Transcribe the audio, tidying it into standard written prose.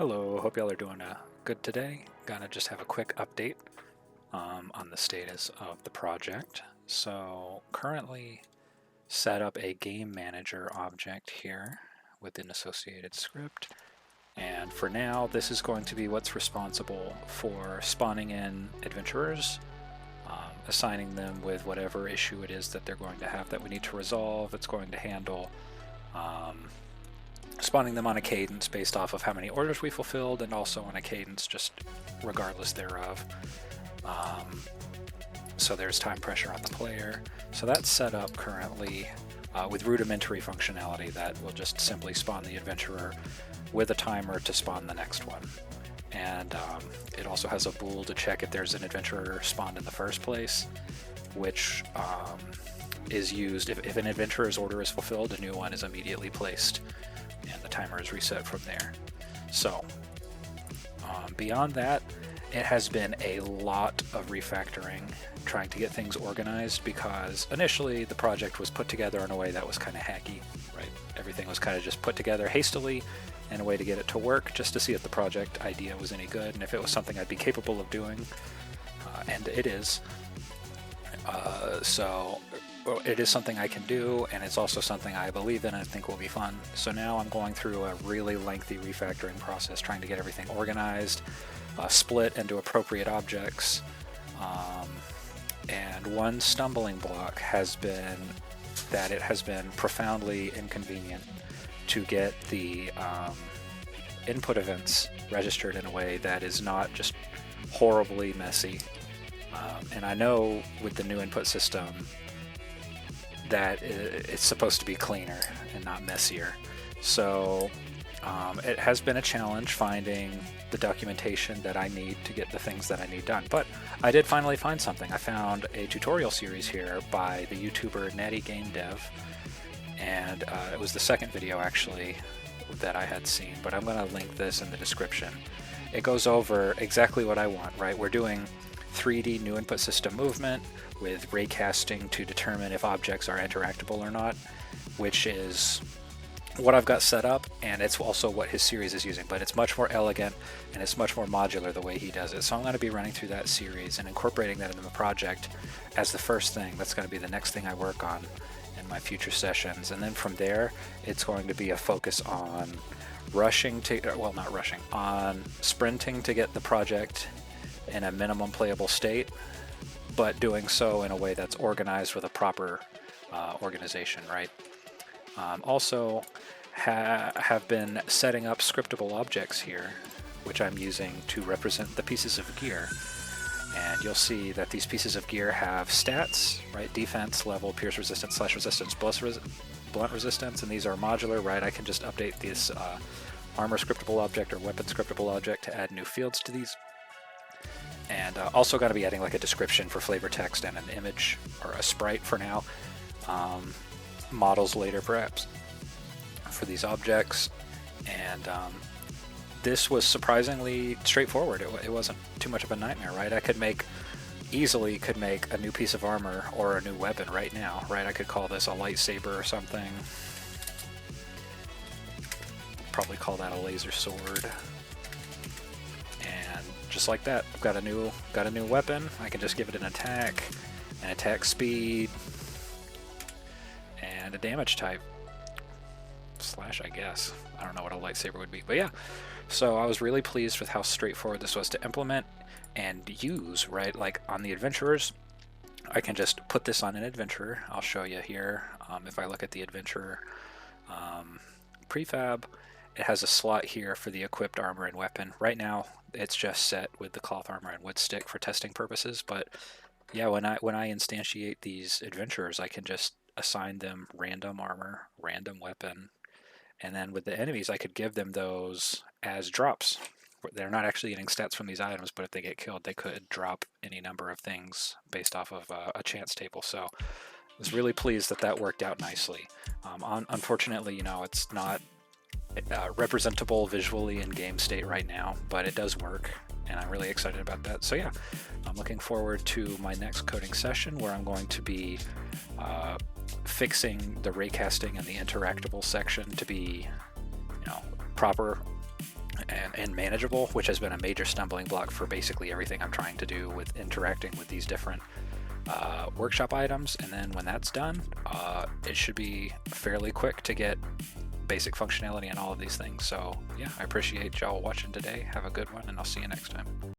Hello, hope y'all are doing good today. Gonna just have a quick update on the status of the project. So currently set up a game manager object here with an associated script. And for now, this is going to be what's responsible for spawning in adventurers, assigning them with whatever issue it is that they're going to have that we need to resolve. It's going to handle spawning them on a cadence based off of how many orders we fulfilled, and also on a cadence just regardless thereof. So there's time pressure on the player. So that's set up currently with rudimentary functionality that will just simply spawn the adventurer with a timer to spawn the next one. And it also has a bool to check if there's an adventurer spawned in the first place, which is used if an adventurer's order is fulfilled, a new one is immediately placed and the timer is reset from there. So beyond that, it has been a lot of refactoring, trying to get things organized, because initially the project was put together in a way that was kind of hacky, right? Everything was kind of just put together hastily in a way to get it to work, just to see if the project idea was any good and if it was something I'd be capable of doing, and it is. So it is something I can do, and it's also something I believe in and I think will be fun. So now I'm going through a really lengthy refactoring process, trying to get everything organized, split into appropriate objects, and one stumbling block has been that it has been profoundly inconvenient to get the input events registered in a way that is not just horribly messy. And I know with the new input system that it's supposed to be cleaner and not messier. So it has been a challenge finding the documentation that I need to get the things that I need done. But I did finally find something. I found a tutorial series here by the YouTuber Natty Game Dev, and it was the second video actually that I had seen, but I'm going to link this in the description. It goes over exactly what I want, right? We're doing 3D new input system movement with raycasting to determine if objects are interactable or not, which is what I've got set up, and it's also what his series is using, but it's much more elegant and it's much more modular the way he does it. So I'm going to be running through that series and incorporating that into the project as the first thing. That's going to be the next thing I work on in my future sessions, and then from there it's going to be a focus on on sprinting to get the project in a minimum playable state, but doing so in a way that's organized with a proper organization, right? Also have been setting up scriptable objects here, which I'm using to represent the pieces of gear. And you'll see that these pieces of gear have stats, right? Defense, level, pierce resistance, slash resistance, blunt resistance, and these are modular, right? I can just update this armor scriptable object or weapon scriptable object to add new fields to these. And also going to be adding like a description for flavor text and an image or a sprite for now. Models later perhaps for these objects. And this was surprisingly straightforward. It wasn't too much of a nightmare, right? I could easily make a new piece of armor or a new weapon right now, right? I could call this a lightsaber or something. Probably call that a laser sword. And just like that, I've got a new weapon. I can just give it an attack speed, and a damage type. Slash, I guess. I don't know what a lightsaber would be, but yeah. So I was really pleased with how straightforward this was to implement and use, right? Like on the adventurers, I can just put this on an adventurer. I'll show you here. If I look at the adventurer prefab, it has a slot here for the equipped armor and weapon. Right now, it's just set with the cloth armor and wood stick for testing purposes, but yeah, when I instantiate these adventurers, I can just assign them random armor, random weapon, and then with the enemies, I could give them those as drops. They're not actually getting stats from these items, but if they get killed, they could drop any number of things based off of a chance table. So I was really pleased that that worked out nicely. Unfortunately, it's not representable visually in game state right now, but it does work, and I'm really excited about that. So yeah, I'm looking forward to my next coding session where I'm going to be fixing the raycasting and the interactable section to be proper and manageable, which has been a major stumbling block for basically everything I'm trying to do with interacting with these different workshop items. And then when that's done, it should be fairly quick to get basic functionality and all of these things. So yeah, I appreciate y'all watching today. Have a good one, and I'll see you next time.